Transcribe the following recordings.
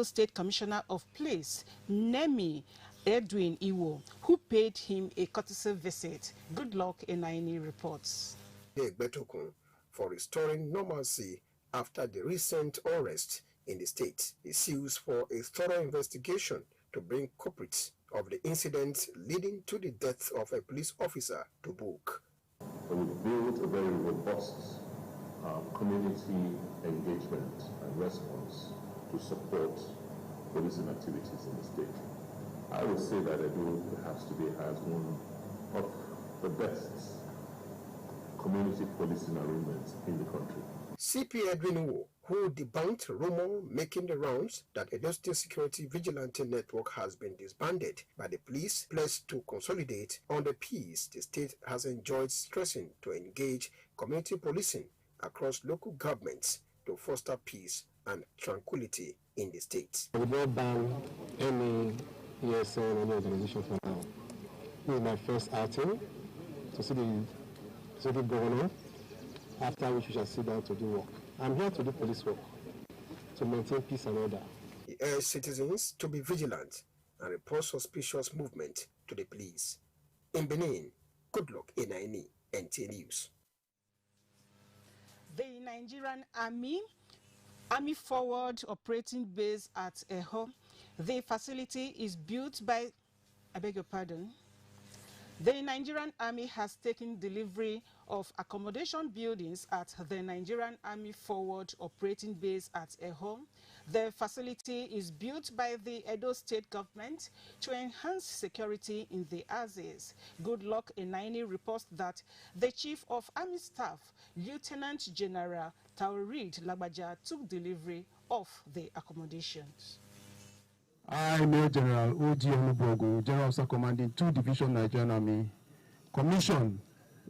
State Commissioner of Police, Nemi Edwin Iwo, who paid him a courtesy visit. Good luck, Enaini reports. Betokun for restoring normalcy after the recent unrest in the state. He sues for a thorough investigation to bring culprits of the incident leading to the death of a police officer to book. We've built a very robust community engagement and response to support policing activities in the state. I would say that Edo perhaps today has one of the best community policing arrangements in the country. CP Edwin Wu, who debunked rumor making the rounds that Edo State Security Vigilante Network has been disbanded by the police, pledged to consolidate on the peace the state has enjoyed, stressing to engage community policing across local governments to foster peace and tranquility in the state. We don't ban any ESN or any organization for now. This is my first outing to see the governor, after which we shall sit down to do work. I'm here to do police work, to maintain peace and order. He urged citizens to be vigilant and report suspicious movement to the police. In Benin, good luck, Enaini, NT News. The Nigerian Army Forward Operating Base at Eho. The facility is built by, I beg your pardon. The Nigerian Army has taken delivery of accommodation buildings at the Nigerian Army Forward Operating Base at Eho. The facility is built by the Edo State government to enhance security in the Axis. Good luck, Enaini reports that the Chief of Army Staff, Lieutenant General Taurid Lagbaja, took delivery of the accommodations. I, Major General O.G. Onubogu, General Officer Commanding 2 Division Nigerian Army, commissioned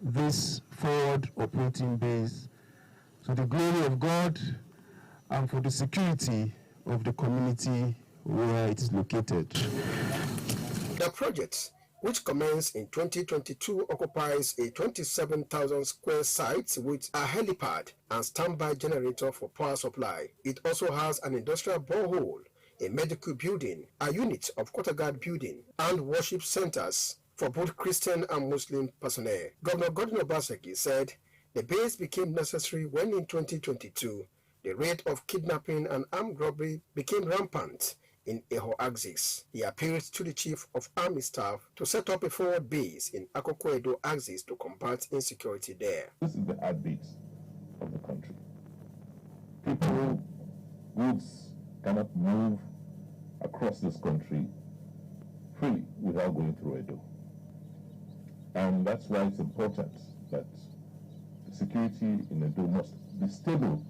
this forward operating base to the glory of God and for the security of the community where it is located. The project, which commenced in 2022, occupies a 27,000 square site with a helipad and standby generator for power supply. It also has an industrial borehole, a medical building, a unit of quarter guard building, and worship centers for both Christian and Muslim personnel. Governor Godwin Obaseki said the base became necessary when in 2022, the rate of kidnapping and armed robbery became rampant in Eho Axis. He appealed to the Chief of Army Staff to set up a forward base in Akoko Edo Axis to combat insecurity there. This is the heartbeat of the country. People, goods cannot move across this country freely without going through Edo. And that's why it's important that the security in Edo must be stable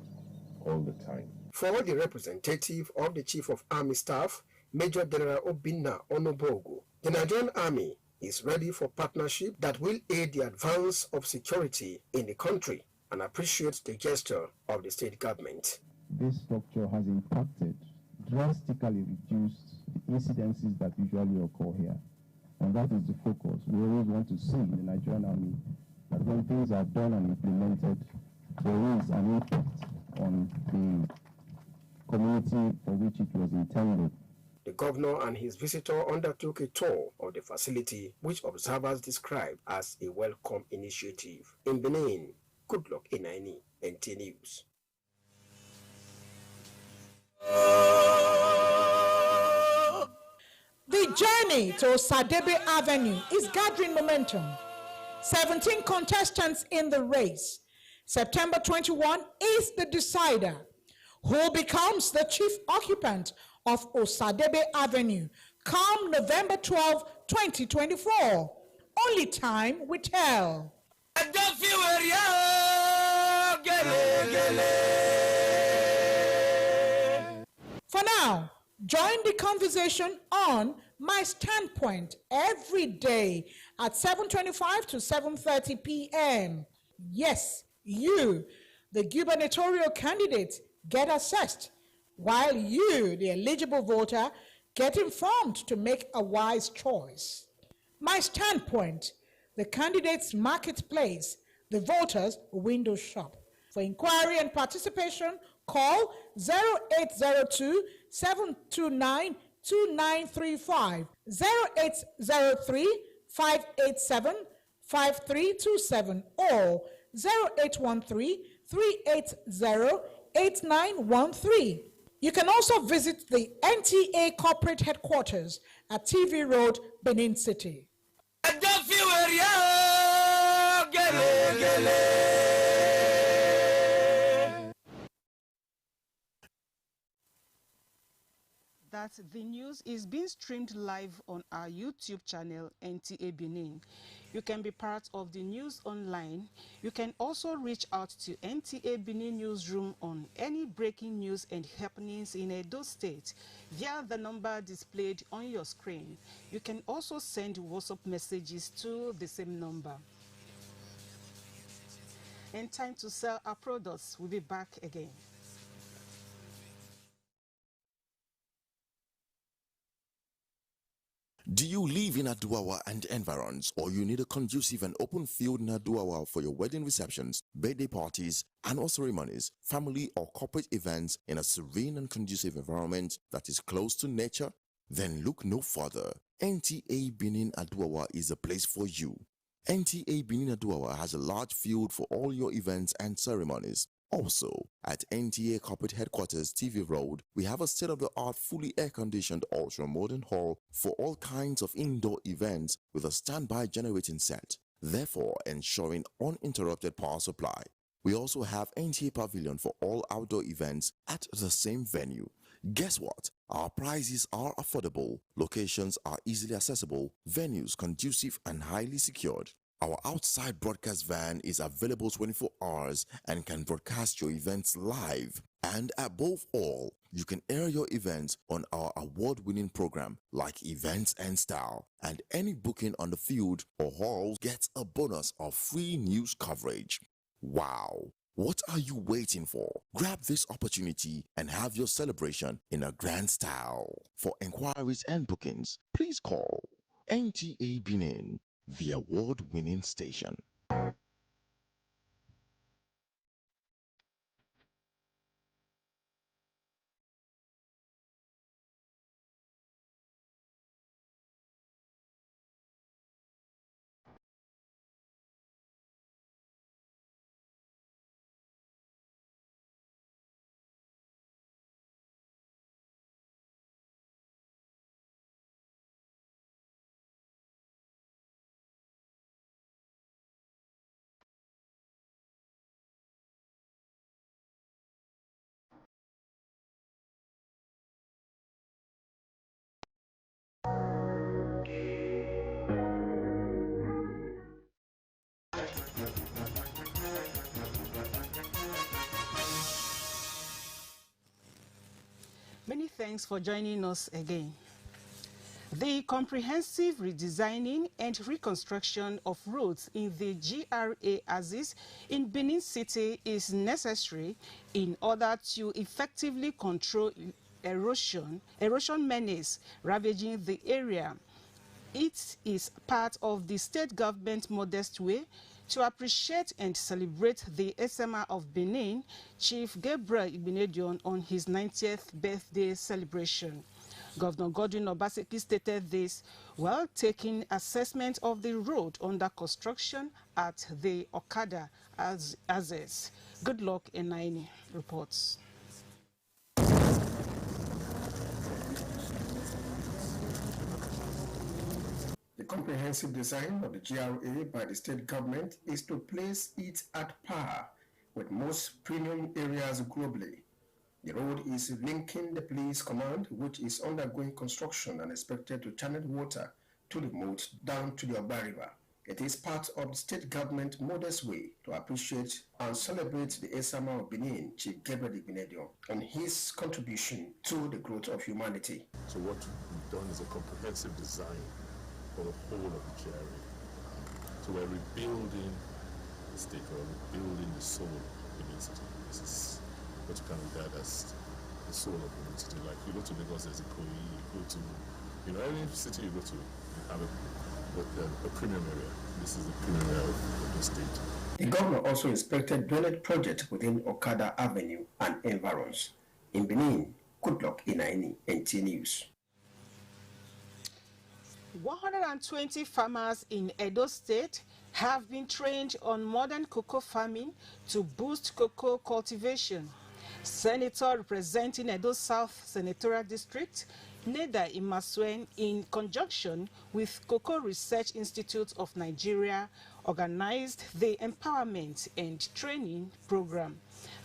all the time. For the representative of the Chief of Army Staff, Major General Obinna Onobogu, the Nigerian Army is ready for partnership that will aid the advance of security in the country and appreciates the gesture of the state government. This structure has impacted, drastically reduced the incidences that usually occur here. And that is the focus. We always want to see in the Nigerian Army that when things are done and implemented, there is an impact on the community for which it was intended. The governor and his visitor undertook a tour of the facility, which observers describe as a welcome initiative. In Benin, good luck, Enaini, NT News. The journey to Osadebe Avenue is gathering momentum. 17 contestants in the race. September 21 is the decider. Who becomes the chief occupant of Osadebe Avenue come November 12, 2024? Only time will tell. For now, join the conversation on My Standpoint every day at 7:25 to 7:30 p.m. Yes, you, the gubernatorial candidate, get assessed, while you, the eligible voter, get informed to make a wise choice. My Standpoint, the candidate's marketplace, the voter's window shop. For inquiry and participation, Call 0802 729 2935, 0803 587 5327, or 0813 380 8913. You can also visit the NTA corporate headquarters at TV Road, Benin City. That the news is being streamed live on our YouTube channel, NTA Benin. You can be part of the news online. You can also reach out to NTA Benin Newsroom on any breaking news and happenings in Edo State via the number displayed on your screen. You can also send WhatsApp messages to the same number. And time to sell our products. We'll be back again. Do you live in Aduawa and environs, or you need a conducive and open field in Aduawa for your wedding receptions, birthday parties, annual ceremonies, family or corporate events in a serene and conducive environment that is close to nature? Then look no further. NTA Benin Aduawa is a place for you. NTA Benin Aduawa has a large field for all your events and ceremonies. Also, at NTA Corporate Headquarters, TV Road, we have a state-of-the-art, fully air-conditioned, ultra-modern hall for all kinds of indoor events with a standby generating set, therefore ensuring uninterrupted power supply. We also have NTA Pavilion for all outdoor events at the same venue. Guess what? Our prices are affordable, locations are easily accessible, venues conducive and highly secured. Our outside broadcast van is available 24 hours and can broadcast your events live. And above all, you can air your events on our award-winning program like Events and Style. And any booking on the field or hall gets a bonus of free news coverage. Wow! What are you waiting for? Grab this opportunity and have your celebration in a grand style. For inquiries and bookings, please call NTA Benin, the award-winning station. Many thanks for joining us again. The comprehensive redesigning and reconstruction of roads in the GRA axis in Benin City is necessary in order to effectively control erosion menace ravaging the area. It is part of the state government modest way to appreciate and celebrate the SMR of Benin, Chief Gabriel Ibinedion, on his 90th birthday celebration. Governor Godwin Obaseki stated this while taking assessment of the road under construction at the Okada Axis. Good luck, Enaini reports. The comprehensive design of the GRA by the state government is to place it at par with most premium areas globally. The road is linking the police command, which is undergoing construction and expected to channel water to the moat down to the Oba River. It is part of the state government modest way to appreciate and celebrate the SMR of Benin, Chief Gabriel Ibinedion, and his contribution to the growth of humanity. So what we've done is a comprehensive design for the whole of the GRA. So we're rebuilding the state, we're rebuilding the soul of Benin City. This is what you can regard as the soul of Benin City. Like you go to Lagos, there's a Ikoyi, you go to, every city you go to, you have a premium area. This is the premium area of the state. The governor also inspected drainage projects within Okada Avenue and environs. In Benin, Goodluck Inaini, NT News. 120 farmers in Edo State have been trained on modern cocoa farming to boost cocoa cultivation. Senator representing Edo South Senatorial District, Neda Imasuen, in conjunction with Cocoa Research Institute of Nigeria, organized the Empowerment and Training Program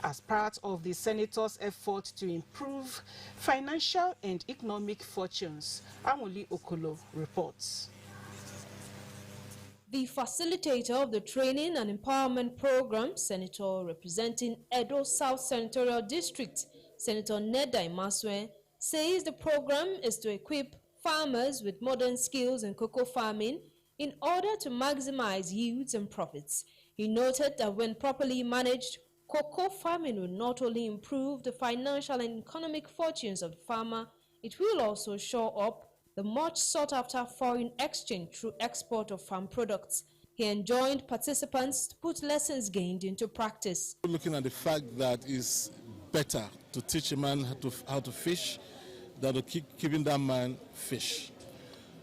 as part of the Senator's effort to improve financial and economic fortunes. Amuli Okolo reports. The facilitator of the Training and Empowerment Program, Senator representing Edo South Senatorial District, Senator Neda Imasuen, says the program is to equip farmers with modern skills in cocoa farming in order to maximize yields and profits. He noted that when properly managed, cocoa farming will not only improve the financial and economic fortunes of the farmer, it will also shore up the much sought-after foreign exchange through export of farm products. He enjoined participants to put lessons gained into practice. Looking at the fact that it's better to teach a man how to fish than to keep keeping that man fish.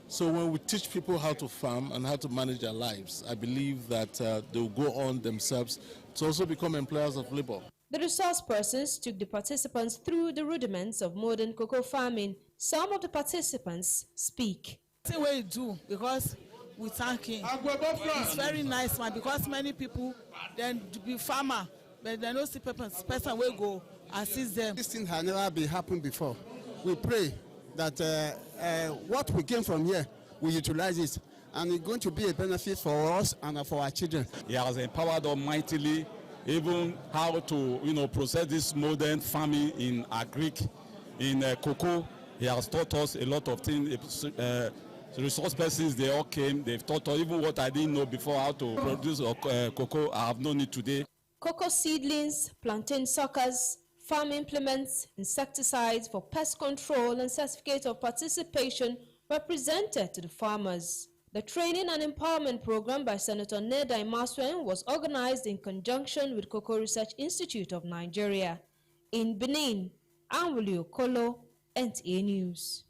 So when we teach people how to farm and how to manage their lives, I believe that they will go on themselves to also become employers of labor. The resource persons took the participants through the rudiments of modern cocoa farming. Some of the participants speak. The way you do, because we thank him. It's very nice, man, because many people then be farmer, but they don't see person will go assist them. This thing has never been happened before. We pray that what we gain from here, we utilize it, and it's going to be a benefit for us and for our children. He has empowered us mightily, even how to process this modern farming in agric, in cocoa. He has taught us a lot of things. The resource persons, they all came. They've taught us even what I didn't know before, how to produce cocoa. I have known it today. Cocoa seedlings, plantain suckers, farm implements, insecticides for pest control, and certificate of participation were presented to the farmers. The Training and Empowerment Program by Senator Neda Imasuen was organized in conjunction with Cocoa Research Institute of Nigeria. In Benin, Amuli Okolo, NTA News.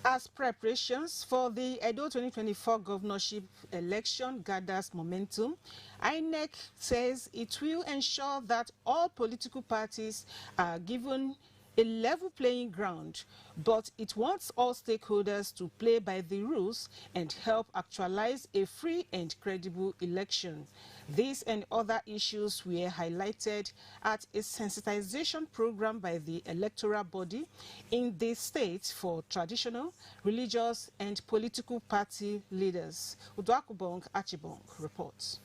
As preparations for the Edo 2024 governorship election gathers momentum, INEC says it will ensure that all political parties are given a level playing ground, but it wants all stakeholders to play by the rules and help actualize a free and credible election. These and other issues were highlighted at a sensitization program by the electoral body in the state for traditional, religious, and political party leaders. Uduakubong Achibong reports.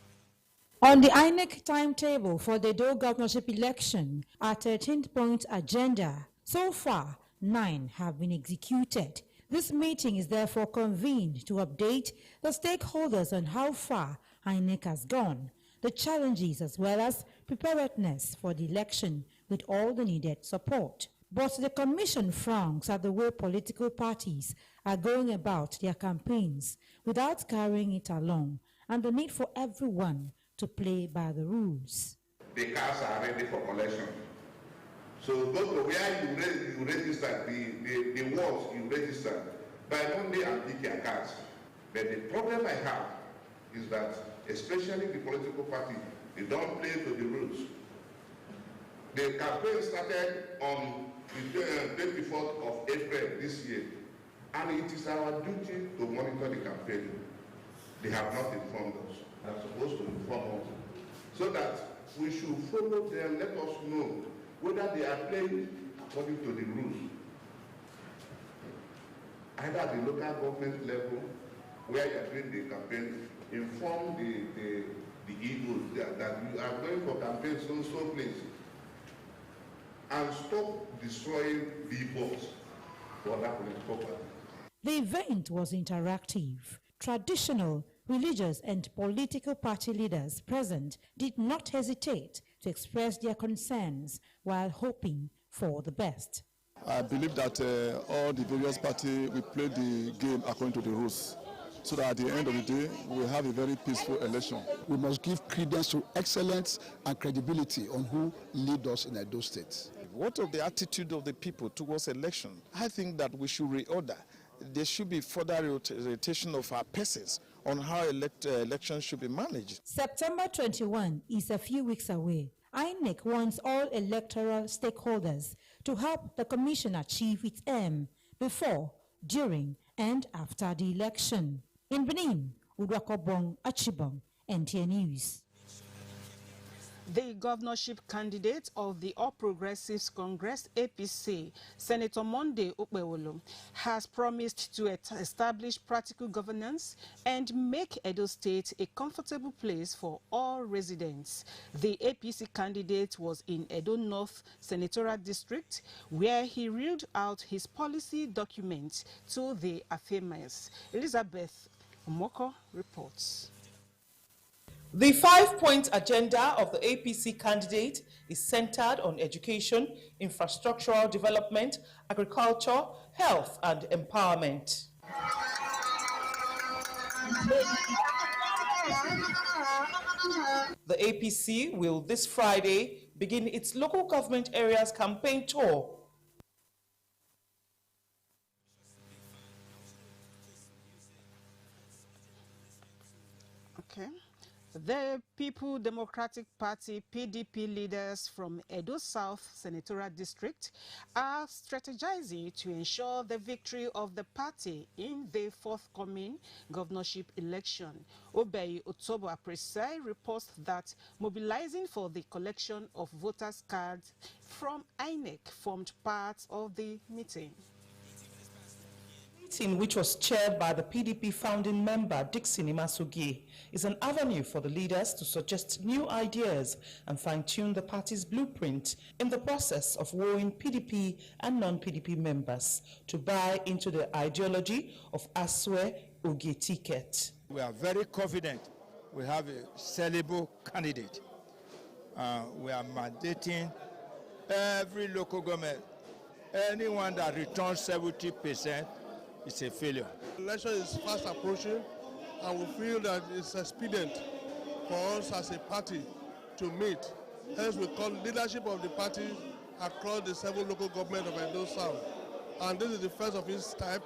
On the INEC timetable for the Edo governorship election, a 13-point agenda, so far 9 have been executed. This meeting is therefore convened to update the stakeholders on how far INEC has gone, the challenges as well as preparedness for the election with all the needed support. But the Commission frowns at the way political parties are going about their campaigns without carrying it along, and the need for everyone to play by the rules. The cards are ready for collection. So go to where you register, the wards you register, by Monday and pick your cards. But the problem I have is that, especially the political party, they don't play to the rules. The campaign started on the 24th of April this year, and it is our duty to monitor the campaign. They have not informed us. They are supposed to inform us, so that we should follow them, let us know whether they are playing according to the rules. Either at the local government level, where you are doing the campaign, inform the Eagles that you are going for campaign so place, and stop destroying billboards for other political parties. The event was interactive. Traditional, religious, and political party leaders present did not hesitate to express their concerns while hoping for the best. I believe that all the various parties will play the game according to the rules. so that at the end of the day, we have a very peaceful election. We must give credence to excellence and credibility on who lead us in Edo State. What of the attitude of the people towards election? I think that we should reorder. There should be further rotation of our persons on how elections should be managed. September 21 is a few weeks away. INEC wants all electoral stakeholders to help the commission achieve its aim before, during, and after the election. In Benin, Udwakobong Achibong, NTA News. The governorship candidate of the All Progressives Congress, APC, Senator Monday Okpewolo, has promised to establish practical governance and make Edo State a comfortable place for all residents. The APC candidate was in Edo North Senatorial District, where he reeled out his policy documents to the affirmers. Elizabeth Omoko reports. The 5-point agenda of the APC candidate is centered on education, infrastructural development, agriculture, health, and empowerment. The APC will this Friday begin its local government areas campaign tour. Okay. The People Democratic Party PDP leaders from Edo South Senatorial District are strategizing to ensure the victory of the party in the forthcoming governorship election. Obey Otobo Apresai reports that mobilizing for the collection of voters' cards from INEC formed part of the meeting. Meeting, which was chaired by the PDP founding member Dixon Imasugi, is an avenue for the leaders to suggest new ideas and fine-tune the party's blueprint in the process of wooing PDP and non-PDP members to buy into the ideology of Aswe Uge ticket. We are very confident we have a sellable candidate. We are mandating every local government, anyone that returns 70%, it's a failure. The election is fast approaching, and we feel that it's expedient for us as a party to meet. Hence, we call leadership of the party across the 7 local governments of Edo South. And this is the first of its type,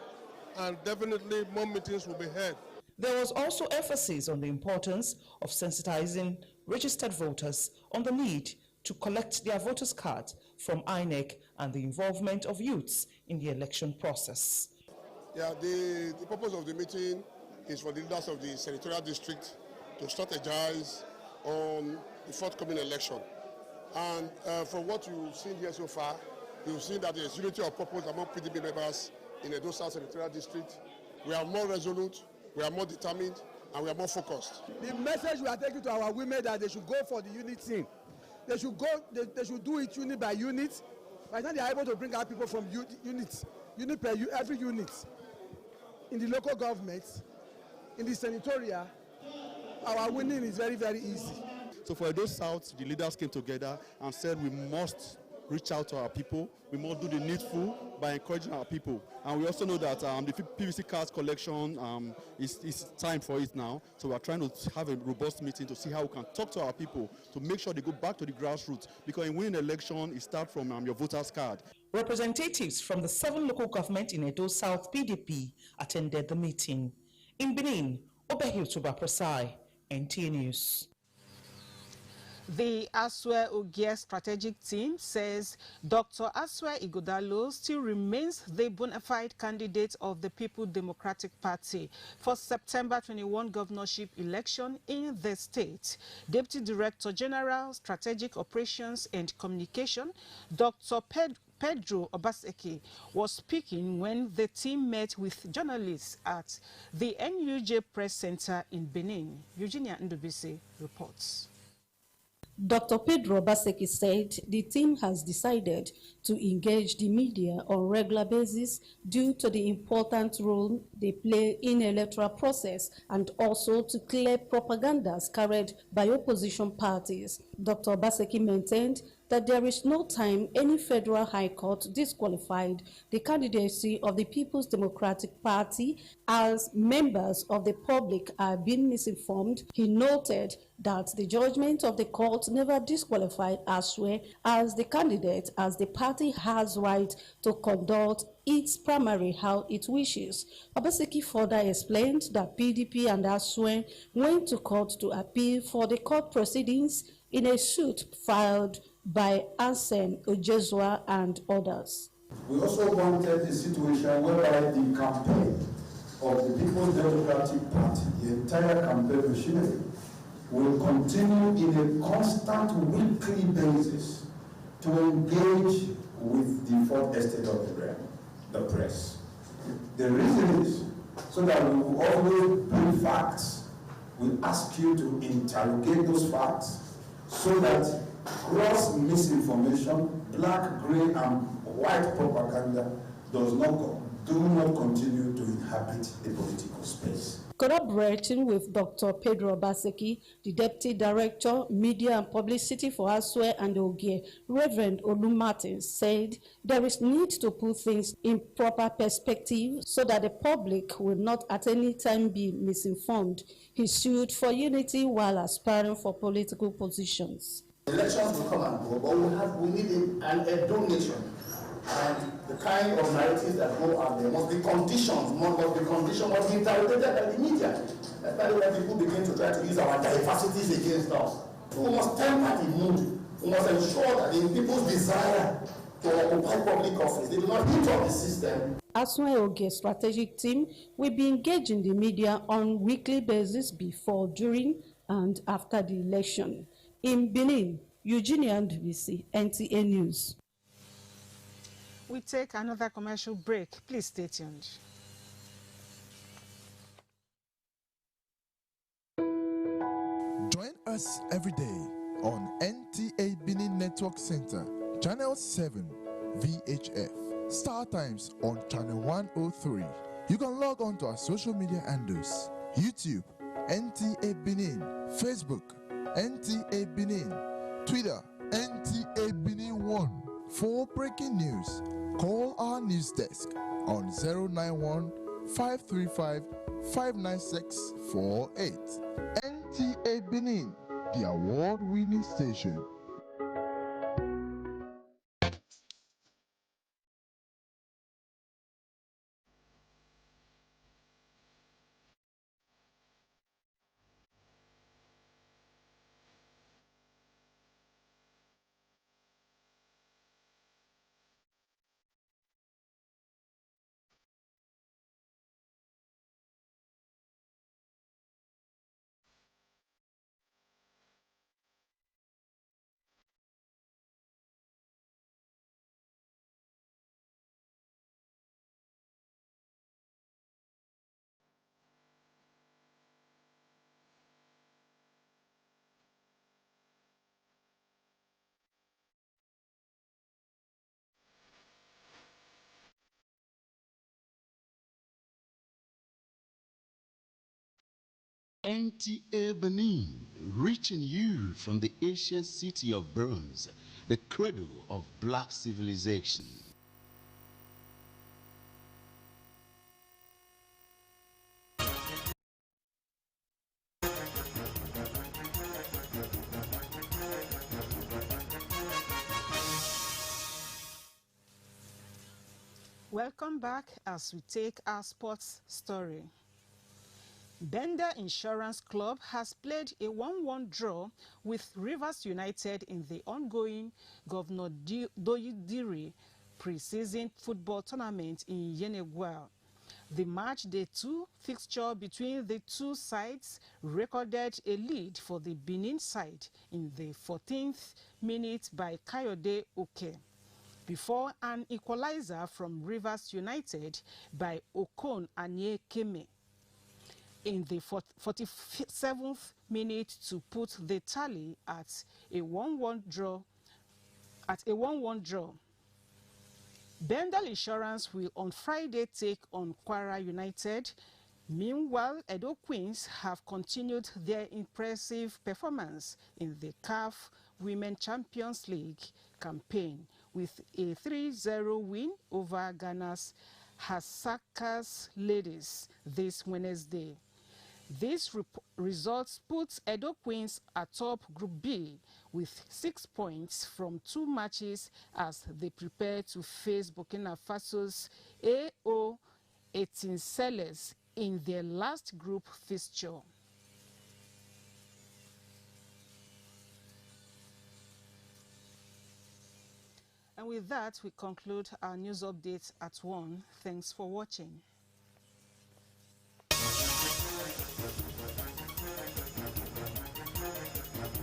and definitely more meetings will be held. There was also emphasis on the importance of sensitizing registered voters on the need to collect their voters' cards from INEC and the involvement of youths in the election process. Yeah, the purpose of the meeting is for the leaders of the senatorial district to strategize on the forthcoming election. And from what you've seen here so far, you've seen that there is unity of purpose among PDP members in Edo South Senatorial District. We are more resolute, we are more determined, and we are more focused. The message we are taking to our women that they should go for the unit thing. They should go. They should do it unit by unit. By the time they are able to bring out people from unit per every unit. In the local government, in the senatorial, our winning is very, very easy. So for Edo South, the leaders came together and said we must reach out to our people. We must do the needful by encouraging our people. And we also know that the PVC cards collection is time for it now. So we are trying to have a robust meeting to see how we can talk to our people to make sure they go back to the grassroots. Because in winning an election, it starts from your voter's card. Representatives from the 7 local governments in Edo South PDP attended the meeting. In Benin, Obehi Otobo Apresai, NTA News. The Aswe Uge strategic team says Dr. Aswe Ighodalo still remains the bona fide candidate of the People Democratic Party for September 21 governorship election in the state. Deputy Director General, Strategic Operations and Communication, Dr. Pedro Obaseki, was speaking when the team met with journalists at the NUJ Press Center in Benin. Eugenia Ndubisi reports. Dr. Pedro Obaseki said the team has decided to engage the media on a regular basis due to the important role they play in the electoral process and also to clear propagandas carried by opposition parties. Dr. Obaseki maintained that there is no time any federal high court disqualified the candidacy of the People's Democratic Party as members of the public are being misinformed. He noted that the judgment of the court never disqualified Asue as the candidate, as the party has right to conduct its primary how it wishes. Obaseki further explained that PDP and Asue went to court to appeal for the court proceedings in a suit filed by Ansen Ojezua and others. We also wanted a situation whereby the campaign of the People's Democratic Party, the entire campaign machinery, will continue in a constant weekly basis to engage with the fourth estate of the realm, the press. The reason is so that we will always bring facts. We ask you to interrogate those facts so that gross misinformation, black, gray, and white propaganda do not continue to inhabit the political space. Corroborating with Dr. Pedro Obaseki, the Deputy Director, Media and Publicity for Asue and Ogie, Reverend Olu Martins, said there is need to put things in proper perspective so that the public will not at any time be misinformed. He sued for unity while aspiring for political positions. Elections will come and go, but we need a donation. And the kind of narratives that go out there must be conditioned, must be interrogated by the media. Especially when people begin to try to use our diversities against us. So we must temper the mood. We must ensure that in people's desire to occupy public office, they do not hit up the system. Asue Oge strategic team will be engaging the media on weekly basis before, during, and after the election. In Benin, Eugenia Ndubisi, NTA News. We take another commercial break. Please stay tuned. Join us every day on NTA Benin Network Center, Channel 7, VHF. Star Times on Channel 103. You can log on to our social media handles: YouTube, NTA Benin, Facebook, NTA Benin, Twitter, NTA Benin 1. For breaking news, call our news desk on 091 535 596 48. NTA Benin, the award-winning station. NTA Benin, reaching you from the ancient city of bronze, the cradle of black civilization. Welcome back as we take our sports story. Bender Insurance Club has played a 1-1 draw with Rivers United in the ongoing Governor Doyidiri pre-season football tournament in Yeneguel. The match day 2 fixture between the two sides recorded a lead for the Benin side in the 14th minute by Kayode Oke, before an equalizer from Rivers United by Okon Anyekeme in the 47th minute to put the tally at a 1-1 draw. Bendel Insurance will on Friday take on Kwara United. Meanwhile, Edo Queens have continued their impressive performance in the CAF Women Champions League campaign with a 3-0 win over Ghana's Hasakas Ladies this Wednesday. This result puts Edo Queens atop Group B with 6 points from 2 matches as they prepare to face Burkina Faso's AO 18 Sellers in their last group fixture. And with that, we conclude our news updates at 1. Thanks for watching.